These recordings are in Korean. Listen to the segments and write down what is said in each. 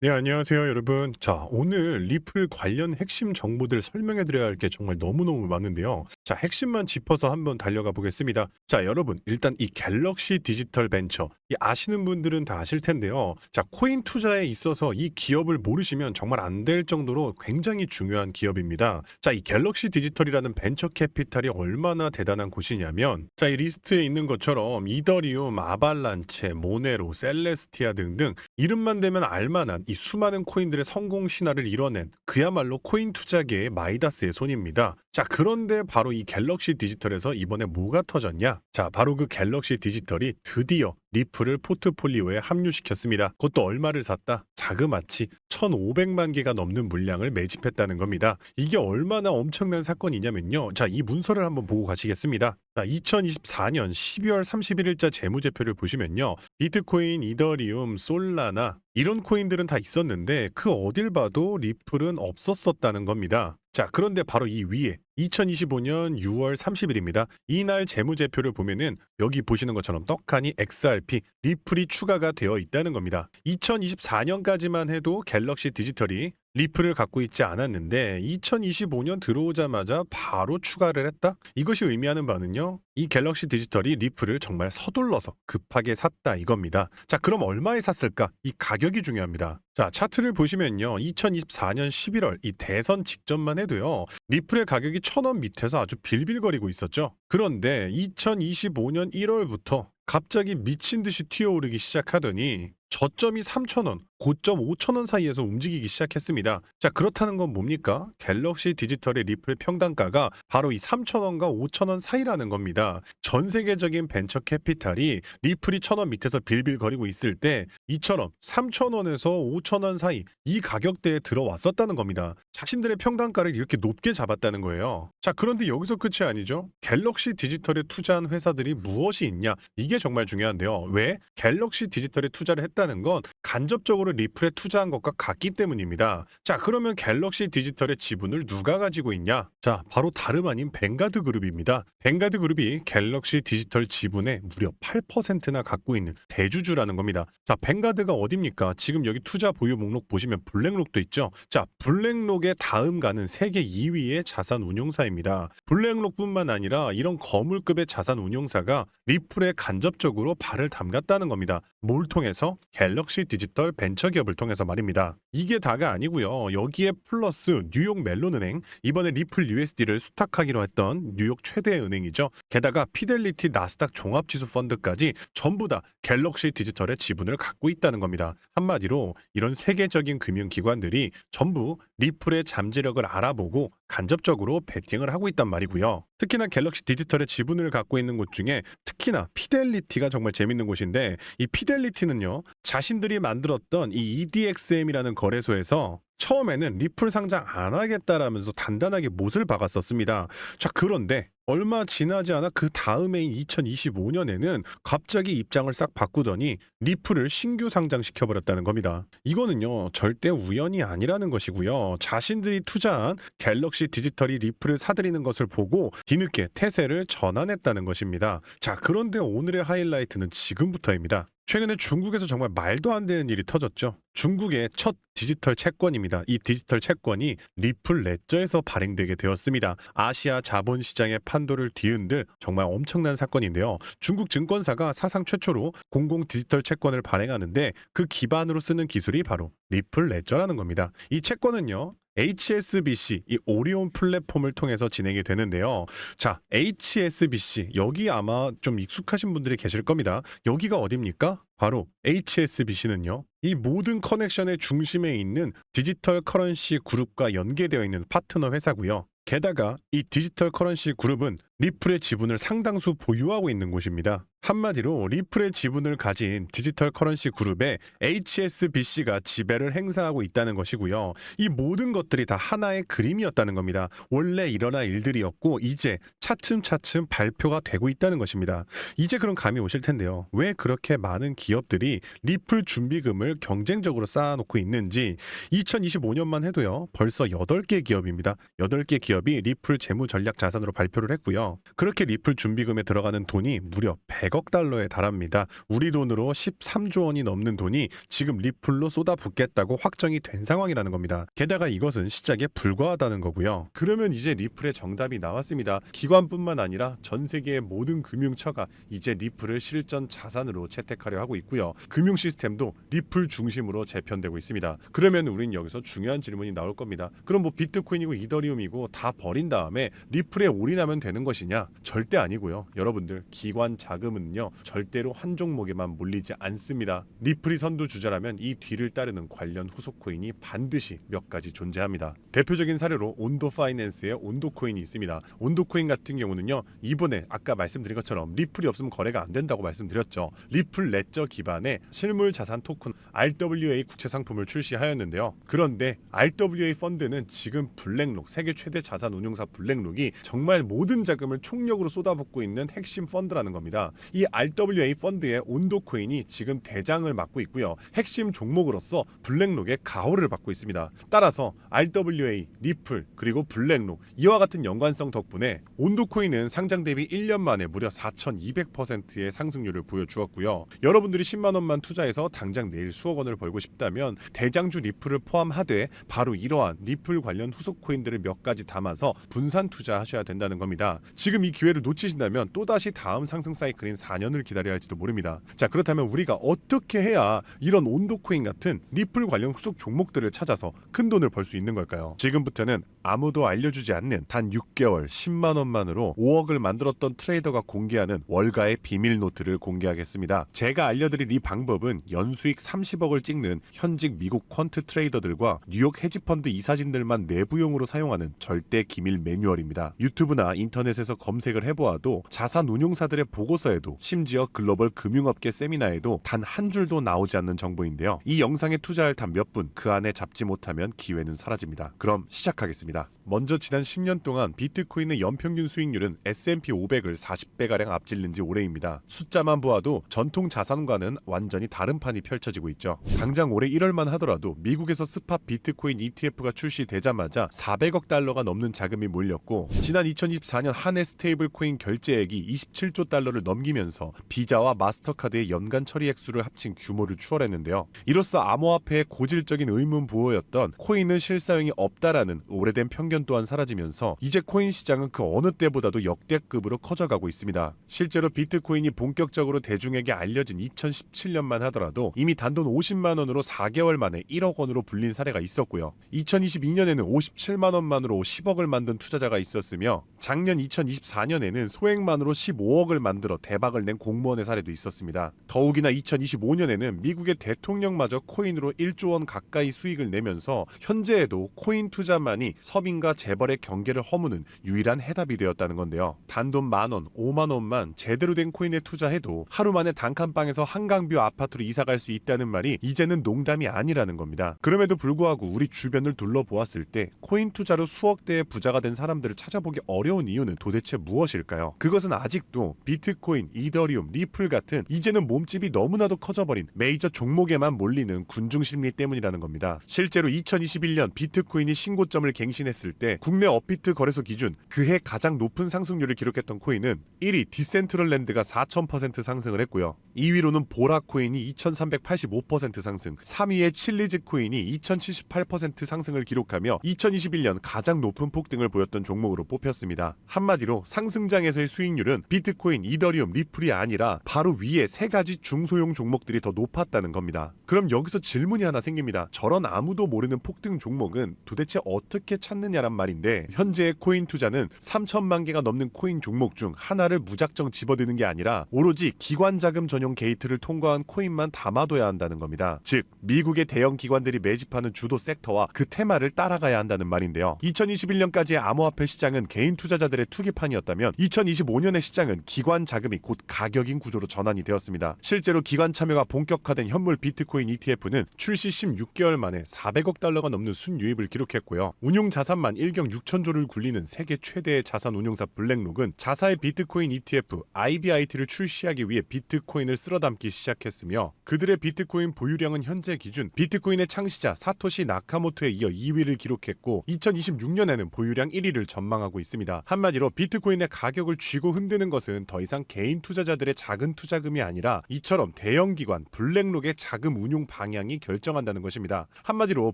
네, 안녕하세요, 여러분. 자, 오늘 리플 관련 핵심 정보들 설명해 드려야 할 게 정말 너무너무 많은데요. 자, 핵심만 짚어서 한번 달려가 보겠습니다. 자, 여러분, 일단 이 갤럭시 디지털 벤처, 이 아시는 분들은 다 아실 텐데요. 자, 코인 투자에 있어서 이 기업을 모르시면 정말 안 될 정도로 굉장히 중요한 기업입니다. 자, 이 갤럭시 디지털이라는 벤처 캐피탈이 얼마나 대단한 곳이냐면, 자, 이 리스트에 있는 것처럼 이더리움, 아발란체, 모네로, 셀레스티아 등등 이름만 대면 알만한 이 수많은 코인들의 성공 신화를 이뤄낸 그야말로 코인 투자계의 마이다스의 손입니다. 자, 그런데 바로 이 갤럭시 디지털에서 이번에 뭐가 터졌냐? 자, 바로 그 갤럭시 디지털이 드디어 리플을 포트폴리오에 합류시켰습니다. 그것도 얼마를 샀다? 자그마치 1,500만 개가 넘는 물량을 매집했다는 겁니다. 이게 얼마나 엄청난 사건이냐면요. 자, 이 문서를 한번 보고 가시겠습니다. 자, 2024년 12월 31일자 재무제표를 보시면요. 비트코인, 이더리움, 솔라나 이런 코인들은 다 있었는데 그 어딜 봐도 리플은 없었었다는 겁니다. 자, 그런데 바로 이 위에 2025년 6월 30일입니다. 이날 재무제표를 보면은 여기 보시는 것처럼 떡하니 XRP, 리플이 추가가 되어 있다는 겁니다. 2024년까지만 해도 갤럭시 디지털이 리플을 갖고 있지 않았는데 2025년 들어오자마자 바로 추가를 했다? 이것이 의미하는 바는요. 이 갤럭시 디지털이 리플을 정말 서둘러서 급하게 샀다 이겁니다. 자, 그럼 얼마에 샀을까? 이 가격이 중요합니다. 자, 차트를 보시면요. 2024년 11월 이 대선 직전만 해도요. 리플의 가격이 1,000원 밑에서 아주 빌빌거리고 있었죠. 그런데 2025년 1월부터 갑자기 미친 듯이 튀어오르기 시작하더니 저점이 3,000원, 고점 5,000원 사이에서 움직이기 시작했습니다. 자, 그렇다는 건 뭡니까? 갤럭시 디지털의 리플 평단가가 바로 이 3,000원과 5,000원 사이라는 겁니다. 전 세계적인 벤처 캐피탈이 리플이 1,000원 밑에서 빌빌거리고 있을 때 이처럼 3,000원에서 5,000원 사이 이 가격대에 들어왔었다는 겁니다. 자신들의 평단가를 이렇게 높게 잡았다는 거예요. 자, 그런데 여기서 끝이 아니죠. 갤럭시 디지털에 투자한 회사들이 무엇이 있냐? 이게 정말 중요한데요. 왜? 갤럭시 디지털에 투자를 했다는 건 간접적으로 리플에 투자한 것과 같기 때문입니다. 자, 그러면 갤럭시 디지털의 지분을 누가 가지고 있냐? 자, 바로 다름 아닌 뱅가드 그룹입니다. 뱅가드 그룹이 갤럭시 디지털 지분의 무려 8%나 갖고 있는 대주주라는 겁니다. 자, 뱅가드가 어딥니까? 지금 여기 투자 보유 목록 보시면 블랙록도 있죠. 자, 블랙록의 다음 가는 세계 2위의 자산 운용사입니다. 블랙록뿐만 아니라 이런 거물급의 자산 운용사가 리플에 간접적으로 발을 담갔다는 겁니다. 뭘 통해서? 갤럭시 디지털 벤처기업을 통해서 말입니다. 이게 다가 아니고요. 여기에 플러스 뉴욕 멜론은행, 이번에 리플 USD를 수탁하기로 했던 뉴욕 최대 은행이죠. 게다가 피델리티 나스닥 종합지수 펀드까지 전부 다 갤럭시 디지털의 지분을 갖고 있다는 겁니다. 한마디로 이런 세계적인 금융기관들이 전부 리플의 잠재력을 알아보고 간접적으로 베팅을 하고 있단 말이고요. 특히나 갤럭시 디지털의 지분을 갖고 있는 곳 중에 특히나 피델리티가 정말 재밌는 곳인데, 이 피델리티는요, 자신들이 만들었던 이 EDXM이라는 거래소에서 처음에는 리플 상장 안 하겠다라면서 단단하게 못을 박았었습니다. 자, 그런데 얼마 지나지 않아 그 다음해인 2025년에는 갑자기 입장을 싹 바꾸더니 리플을 신규 상장시켜버렸다는 겁니다. 이거는요, 절대 우연이 아니라는 것이고요. 자신들이 투자한 갤럭시 디지털이 리플을 사들이는 것을 보고 뒤늦게 태세를 전환했다는 것입니다. 자, 그런데 오늘의 하이라이트는 지금부터입니다. 최근에 중국에서 정말 말도 안 되는 일이 터졌죠. 중국의 첫 디지털 채권입니다. 이 디지털 채권이 리플 레저에서 발행되게 되었습니다. 아시아 자본시장의 판도를 뒤흔들 정말 엄청난 사건인데요. 중국 증권사가 사상 최초로 공공 디지털 채권을 발행하는데 그 기반으로 쓰는 기술이 바로 리플 레저라는 겁니다. 이 채권은요, HSBC, 이 오리온 플랫폼을 통해서 진행이 되는데요. 자, HSBC, 여기 아마 좀 익숙하신 분들이 계실 겁니다. 여기가 어딥니까? 바로 HSBC는요, 이 모든 커넥션의 중심에 있는 디지털 커런시 그룹과 연계되어 있는 파트너 회사고요. 게다가 이 디지털 커런시 그룹은 리플의 지분을 상당수 보유하고 있는 곳입니다. 한마디로 리플의 지분을 가진 디지털 커런시 그룹에 HSBC가 지배를 행사하고 있다는 것이고요. 이 모든 것들이 다 하나의 그림이었다는 겁니다. 원래 일어날 일들이었고 이제 차츰차츰 발표가 되고 있다는 것입니다. 이제 그런 감이 오실 텐데요. 왜 그렇게 많은 기업들이 리플 준비금을 경쟁적으로 쌓아놓고 있는지 2025년만 해도요. 벌써 8개 기업입니다. 8개 기업이 리플 재무 전략 자산으로 발표를 했고요. 있는데요. 그렇게 리플 준비금에 들어가는 돈이 무려 100억 달러에 달합니다. 우리 돈으로 13조 원이 넘는 돈이 지금 리플로 쏟아붓겠다고 확정이 된 상황이라는 겁니다. 게다가 이것은 시작에 불과하다는 거고요. 그러면 이제 리플의 정답이 나왔습니다. 기관뿐만 아니라 전 세계의 모든 금융처가 이제 리플을 실전 자산으로 채택하려 하고 있고요. 금융 시스템도 리플 중심으로 재편되고 있습니다. 그러면 우린 여기서 중요한 질문이 나올 겁니다. 그럼 뭐 비트코인이고 이더리움이고 다 버린 다음에 리플에 올인하면 되는 것이냐? 절대 아니고요. 여러분들, 기관 자금은요 절대로 한 종목에만 몰리지 않습니다. 리플이 선두주자라면 이 뒤를 따르는 관련 후속 코인이 반드시 몇 가지 존재합니다. 대표적인 사례로 온도 파이낸스의 온도 코인이 있습니다. 온도 코인 같은 경우는요, 이번에 아까 말씀드린 것처럼 리플이 없으면 거래가 안 된다고 말씀드렸죠. 리플 레저 기반의 실물 자산 토큰 RWA 국채 상품을 출시하였는데요. 그런데 RWA 펀드는 지금 블랙록, 세계 최대 자산 운용사 블랙록이 정말 모든 자금을 총력으로 쏟아붓고 있는 핵심 펀드라는 겁니다. 이 RWA 펀드의 온도 코인이 지금 대장을 맡고 있고요. 핵심 종목으로서 블랙록의 가호를 받고 있습니다. 따라서 RWA, 리플, 그리고 블랙록, 이와 같은 연관성 덕분에 온도 코인은 상장 대비 1년 만에 무려 4200%의 상승률을 보여주었고요. 여러분들이 10만 원만 투자해서 당장 내일 수억 원을 벌고 싶다면 대장주 리플을 포함하되 바로 이러한 리플 관련 후속 코인들을 몇 가지 담아서 분산 투자하셔야 된다는 겁니다. 지금 이 기회를 놓치신다면 또다시 다음 상승 사이클인 4년을 기다려야 할지도 모릅니다. 자, 그렇다면 우리가 어떻게 해야 이런 온도 코인 같은 리플 관련 후속 종목들을 찾아서 큰 돈을 벌 수 있는 걸까요? 지금부터는 아무도 알려주지 않는 단 6개월 10만 원만으로 5억을 만들었던 트레이더가 공개하는 월가의 비밀 노트를 공개하겠습니다. 제가 알려드릴 이 방법은 연수익 30억을 찍는 현직 미국 퀀트 트레이더들과 뉴욕 헤지펀드 이사진들만 내부용으로 사용하는 절대 기밀 매뉴얼입니다. 유튜브나 인터넷에서 검색을 해보아도 자산 운용사들의 보고서에도 심지어 글로벌 금융업계 세미나에도 단 한 줄도 나오지 않는 정보인데요. 이 영상에 투자할 단 몇 분 그 안에 잡지 못하면 기회는 사라집니다. 그럼 시작하겠습니다. 먼저 지난 10년 동안 비트코인의 연평균 수익률은 S&P 500을 40배가량 앞질른 지 오래입니다. 숫자만 보아도 전통 자산과는 완전히 다른 판이 펼쳐지고 있죠. 당장 올해 1월만 하더라도 미국에서 스팟 비트코인 ETF가 출시되자마자 400억 달러가 넘는 자금이 몰렸고, 지난 2024년 한 해 스테이블 코인 결제액이 27조 달러를 넘기면서 비자와 마스터카드의 연간 처리 액수를 합친 규모를 추월했는데요. 이로써 암호화폐의 고질적인 의문 부호였던 코인은 실사용이 없다라는 오래된 편견 또한 사라지면서 이제 코인 시장은 그 어느 때보다도 역대급으로 커져가고 있습니다. 실제로 비트코인이 본격적으로 대중에게 알려진 2017년만 하더라도 이미 단돈 50만 원으로 4개월 만에 1억 원으로 불린 사례가 있었고요. 2022년에는 57만 원만으로 10억을 만든 투자자가 있었으며, 작년 2024년에는 소액만으로 15억을 만들어 대박을 낸 공무원의 사례도 있었습니다. 더욱이나 2025년에는 미국의 대통령마저 코인으로 1조 원 가까이 수익을 내면서 현재에도 코인 투자만이 서민과 재벌의 경계를 허무는 유일한 해답이 되었다는 건데요. 단돈 만원, 5만 원만 제대로 된 코인에 투자해도 하루 만에 단칸방에서 한강뷰 아파트로 이사갈 수 있다는 말이 이제는 농담이 아니라는 겁니다. 그럼에도 불구하고 우리 주변을 둘러보았을 때 코인 투자로 수억대의 부자가 된 사람들을 찾아보기 어려운 이유는 도대체 무엇일까요? 그것은 아직도 비트코인, 이더리움, 리플 같은 이제는 몸집이 너무나도 커져버린 메이저 종목에만 몰리는 군중심리 때문이라는 겁니다. 실제로 2021년 비트코인이 신고점을 갱신했을 때 국내 업비트 거래소 기준 그해 가장 높은 상승률을 기록했던 코인은 1위 디센트럴랜드가 4000% 상승을 했고요. 2위로는 보라코인이 2385% 상승, 3위의 칠리즈 코인이 2078% 상승을 기록하며 2021년 가장 높은 폭등을 보였던 종목으로 뽑혔습니다. 한마디로 상승장에서의 수익률은 비트코인, 이더리움, 리플이 아니라 바로 위에 세 가지 중소형 종목들이 더 높았다는 겁니다. 그럼 여기서 질문이 하나 생깁니다. 저런 아무도 모르는 폭등 종목은 도대체 어떻게 찾느냐란 말인데, 현재의 코인 투자는 3천만 개가 넘는 코인 종목 중 하나를 무작정 집어드는 게 아니라 오로지 기관 자금 전용 게이트를 통과한 코인만 담아둬야 한다는 겁니다. 즉, 미국의 대형 기관들이 매집하는 주도 섹터와 그 테마를 따라가야 한다는 말인데요. 2021년까지의 암호화폐 시장은 개인 투자자들의 투기판이었다면 2025년의 시장은 기관 자금이 곧 가격인 구조로 전환이 되었습니다. 실제로 기관 참여가 본격화된 현물 비트코인 ETF는 출시 16개월 만에 400억 달러가 넘는 순유입을 기록했고요. 운용 자산만 1경 6천조를 굴리는 세계 최대의 자산 운용사 블랙록은 자사의 비트코인 ETF IBIT를 출시하기 위해 비트코인을 비트코인을 쓸어담기 시작했으며 그들의 비트코인 보유량은 현재 기준 비트코인의 창시자 사토시 나카모토에 이어 2위를 기록했고 2026년에는 보유량 1위를 전망하고 있습니다. 한마디로 비트코인의 가격을 쥐고 흔드는 것은 더 이상 개인 투자자들의 작은 투자금이 아니라 이처럼 대형 기관 블랙록의 자금 운용 방향이 결정한다는 것입니다. 한마디로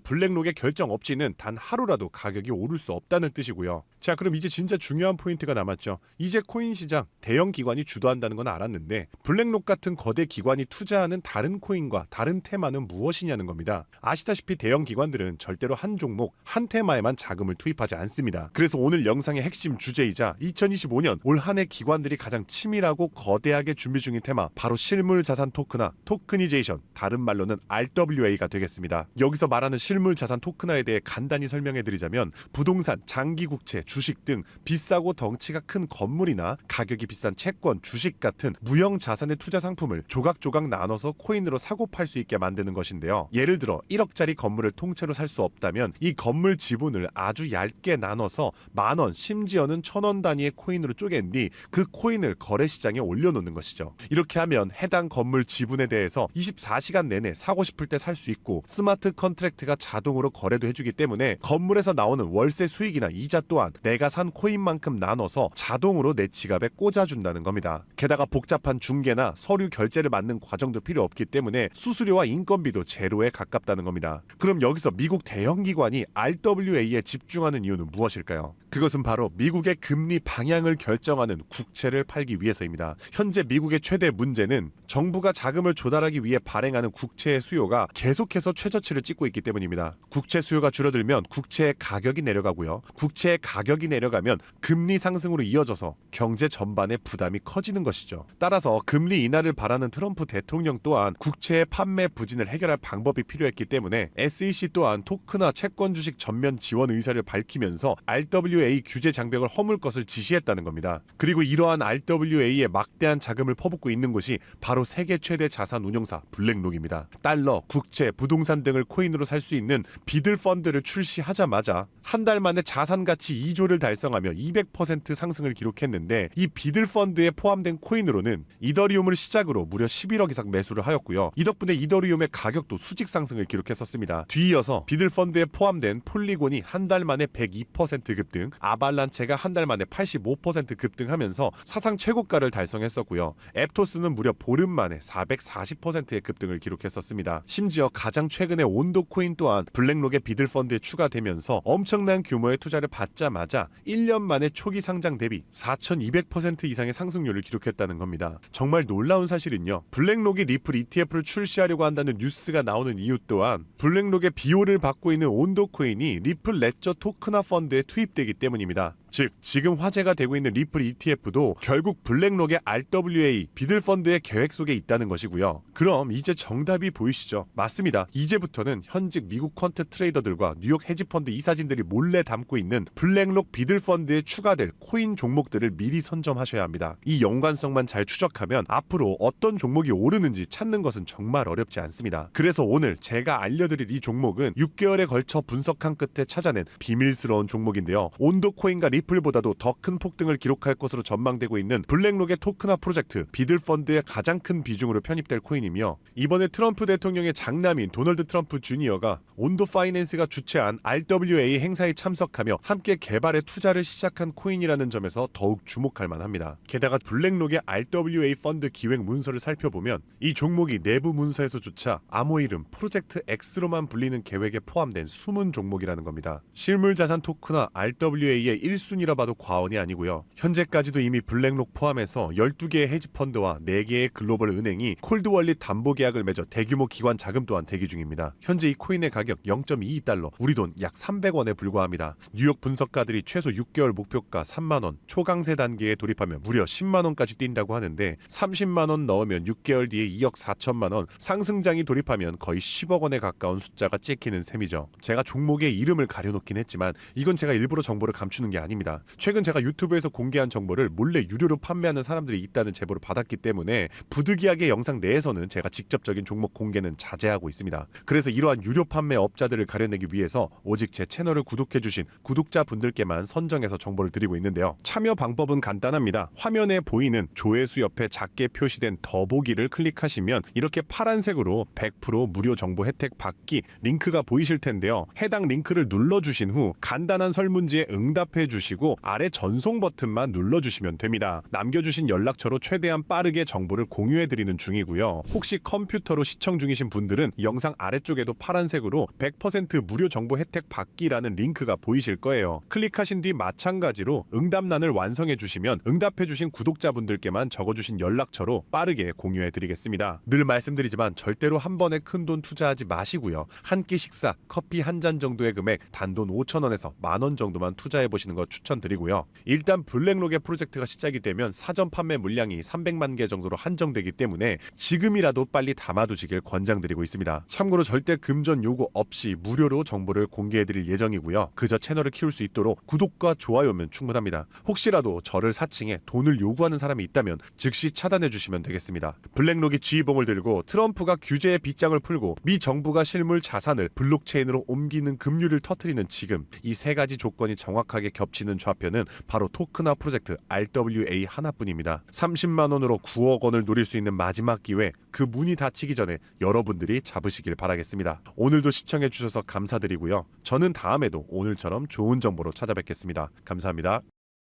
블랙록의 결정 없이는 단 하루라도 가격이 오를 수 없다는 뜻이고요. 자, 그럼 이제 진짜 중요한 포인트가 남았죠. 이제 코인 시장 대형 기관이 주도한다는 건 알았는데 블랙록 같은 거대 기관이 투자하는 다른 코인과 다른 테마는 무엇이냐는 겁니다. 아시다시피 대형 기관들은 절대로 한 종목, 한 테마에만 자금을 투입하지 않습니다. 그래서 오늘 영상의 핵심 주제이자 2025년 올 한 해 기관들이 가장 치밀하고 거대하게 준비 중인 테마, 바로 실물 자산 토큰화, 토크니제이션, 다른 말로는 RWA가 되겠습니다. 여기서 말하는 실물 자산 토큰화에 대해 간단히 설명해 드리자면 부동산, 장기 국채, 주식 등 비싸고 덩치가 큰 건물이나 가격이 비싼 채권, 주식 같은 무형 자산의 투자 상품을 조각조각 나눠서 코인으로 사고 팔 수 있게 만드는 것인데요. 예를 들어 1억짜리 건물을 통째로 살 수 없다면 이 건물 지분을 아주 얇게 나눠서 만원, 심지어는 1,000원 단위의 코인으로 쪼갠 뒤 그 코인을 거래시장에 올려놓는 것이죠. 이렇게 하면 해당 건물 지분에 대해서 24시간 내내 사고 싶을 때 살 수 있고 스마트 컨트랙트가 자동으로 거래도 해주기 때문에 건물에서 나오는 월세 수익이나 이자 또한 내가 산 코인만큼 나눠서 자동으로 내 지갑에 꽂아준다는 겁니다. 게다가 복잡한 중개나 서류 결제를 맡는 과정도 필요 없기 때문에 수수료와 인건비도 제로에 가깝다는 겁니다. 그럼 여기서 미국 대형 기관이 RWA에 집중하는 이유는 무엇일까요? 그것은 바로 미국의 금리 방향을 결정하는 국채를 팔기 위해서입니다. 현재 미국의 최대 문제는 정부가 자금을 조달하기 위해 발행하는 국채의 수요가 계속해서 최저치를 찍고 있기 때문입니다. 국채 수요가 줄어들면 국채의 가격이 내려가고요. 국채의 가격이 내려가면 금리 상승으로 이어져서 경제 전반의 부담이 커지는 것이죠. 따라서 금리 인하를 바라는 트럼프 대통령 또한 국채의 판매 부진을 해결할 방법이 필요했기 때문에 SEC 또한 토크나 채권 주식 전면 지원 의사를 밝히면서 RWA 규제 장벽을 허물 것을 지시했다는 겁니다. 그리고 이러한 RWA에 막대한 자금을 퍼붓고 있는 곳이 바로 세계 최대 자산 운용사 블랙록입니다. 달러, 국채, 부동산 등을 코인으로 살 수 있는 비들 펀드를 출시하자마자 한 달 만에 자산 가치 2조를 달성하며 200% 상승을 기록했는데 이 비들 펀드에 포함된 코인으로는 이더리움을 시작으로 무려 11억 이상 매수를 하였고요. 이 덕분에 이더리움의 가격도 수직 상승을 기록했었습니다. 뒤이어서 비들 펀드에 포함된 폴리곤이 한 달 만에 102% 급등, 아발란체가 한 달 만에 85% 급등하면서 사상 최고가를 달성했었고요. 앱토스는 무려 보름 만에 440%의 급등을 기록했었습니다. 심지어 가장 최근에 온도 코인 또한 블랙록의 비들 펀드에 추가되면서 엄청난 규모의 투자를 받자마자 1년 만에 초기 상장 대비 4200% 이상의 상승률을 기록했다는 겁니다. 정말 놀라운 사실은요. 블랙록이 리플 ETF를 출시하려고 한다는 뉴스가 나오는 이유 또한 블랙록의 비호를 받고 있는 온도 코인이 리플 레저 토크나 펀드에 투입되기 때문입니다. 즉 지금 화제가 되고 있는 리플 ETF도 결국 블랙록의 RWA 비들 펀드의 계획 속에 있다는 것이고요. 그럼 이제 정답이 보이시죠? 맞습니다. 이제부터는 현직 미국 퀀트 트레이더들과 뉴욕 헤지펀드 이사진들이 몰래 담고 있는 블랙록 비들 펀드에 추가될 코인 종목들을 미리 선점하셔야 합니다. 이 연관성만 잘 추적하면 앞으로 어떤 종목이 오르는지 찾는 것은 정말 어렵지 않습니다. 그래서 오늘 제가 알려드릴 이 종목은 6개월에 걸쳐 분석한 끝에 찾아낸 비밀스러운 종목인데요. 온도 코인과 리플보다도 더 큰 폭등을 기록할 것으로 전망되고 있는 블랙록의 토크나 프로젝트 비들 펀드의 가장 큰 비중으로 편입될 코인이며 이번에 트럼프 대통령의 장남인 도널드 트럼프 주니어가 온도 파이낸스가 주최한 RWA 행사에 참석하며 함께 개발에 투자를 시작한 코인이라는 점에서 더욱 주목할 만합니다. 게다가 블랙록의 RWA 펀드 기획 문서를 살펴보면 이 종목이 내부 문서에서조차 암호 이름 프로젝트 X로만 불리는 계획에 포함된 숨은 종목이라는 겁니다. 실물자산 토크나 RWA의 1순위라 봐도 과언이 아니고요. 현재까지도 이미 블랙록 포함해서 12개의 헤지펀드와 4개의 글로벌 은행이 콜드월릿 담보 계약을 맺어 대규모 기관 자금 또한 대기 중입니다. 현재 이 코인의 가격 0.22달러, 우리 돈 약 300원에 불과합니다. 뉴욕 분석가들이 최소 6개월 목표가 3만원, 초강세 단계에 돌입하면 무려 10만원까지 뛴다고 하는데 30만원 넣으면 6개월 뒤에 2억 4천만원, 상승장이 돌입하면 거의 10억 원에 가까운 숫자가 찍히는 셈이죠. 제가 종목의 이름을 가려놓긴 했지만 이건 제가 일부러 정보를 감추는 게 아닙니다. 아닙니다. 최근 제가 유튜브에서 공개한 정보를 몰래 유료로 판매하는 사람들이 있다는 제보를 받았기 때문에 부득이하게 영상 내에서는 제가 직접적인 종목 공개는 자제하고 있습니다. 그래서 이러한 유료 판매 업자들을 가려내기 위해서 오직 제 채널을 구독해주신 구독자분들께만 선정해서 정보를 드리고 있는데요. 참여 방법은 간단합니다. 화면에 보이는 조회수 옆에 작게 표시된 더보기를 클릭하시면 이렇게 파란색으로 100% 무료 정보 혜택 받기 링크가 보이실 텐데요. 해당 링크를 눌러주신 후 간단한 설문지에 응답해 주시고 아래 전송 버튼만 눌러주시면 됩니다. 남겨주신 연락처로 최대한 빠르게 정보를 공유해 드리는 중이고요. 혹시 컴퓨터로 시청 중이신 분들은 영상 아래쪽에도 파란색으로 100% 무료 정보 혜택 받기라는 링크가 보이실 거예요. 클릭하신 뒤 마찬가지로 응답란을 완성해 주시면 응답해 주신 구독자분들께만 적어주신 연락처로 빠르게 공유해 드리겠습니다. 늘 말씀드리지만 절대로 한 번에 큰돈 투자하지 마시고요. 한 끼 식사, 커피 한 잔 정도의 금액 단돈 5,000원에서 10,000원 정도만 투자해 보시는 거 추천드리고요. 일단 블랙록의 프로젝트가 시작이 되면 사전 판매 물량이 300만 개 정도로 한정되기 때문에 지금이라도 빨리 담아두시길 권장드리고 있습니다. 참고로 절대 금전 요구 없이 무료로 정보를 공개해 드릴 예정이고요. 그저 채널을 키울 수 있도록 구독과 좋아요면 충분합니다. 혹시라도 저를 사칭해 돈을 요구하는 사람이 있다면 즉시 차단해 주시면 되겠습니다. 블랙록이 지휘봉을 들고 트럼프가 규제의 빗장을 풀고 미 정부가 실물 자산을 블록체인으로 옮기는 급류를 터뜨리는 지금 이 세 가지 조건이 정확하게 겹치는 좌표는 바로 토크나 프로젝트 RWA 하나뿐입니다. 30만 원으로 9억 원을 노릴 수 있는 마지막 기회, 그 문이 닫히기 전에 여러분들이 잡으시길 바라겠습니다. 오늘도 시청해 주셔서 감사드리고요. 저는 다음에도 오늘처럼 좋은 정보로 찾아뵙겠습니다. 감사합니다.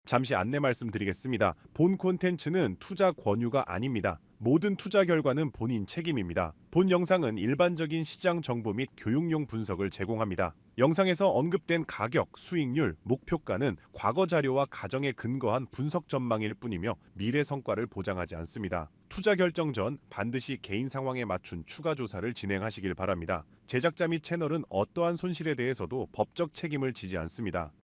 잠시 안내 말씀드리겠습니다. 본 콘텐츠는 투자 권유가 아닙니다. 모든 투자 결과는 본인 책임입니다. 본 영상은 일반적인 시장 정보 및 교육용 분석을 제공합니다. 영상에서 언급된 가격, 수익률, 목표가는 과거 자료와 가정에 근거한 분석 전망일 뿐이며 미래 성과를 보장하지 않습니다. 투자 결정 전 반드시 개인 상황에 맞춘 추가 조사를 진행하시길 바랍니다. 제작자 및 채널은 어떠한 손실에 대해서도 법적 책임을 지지 않습니다.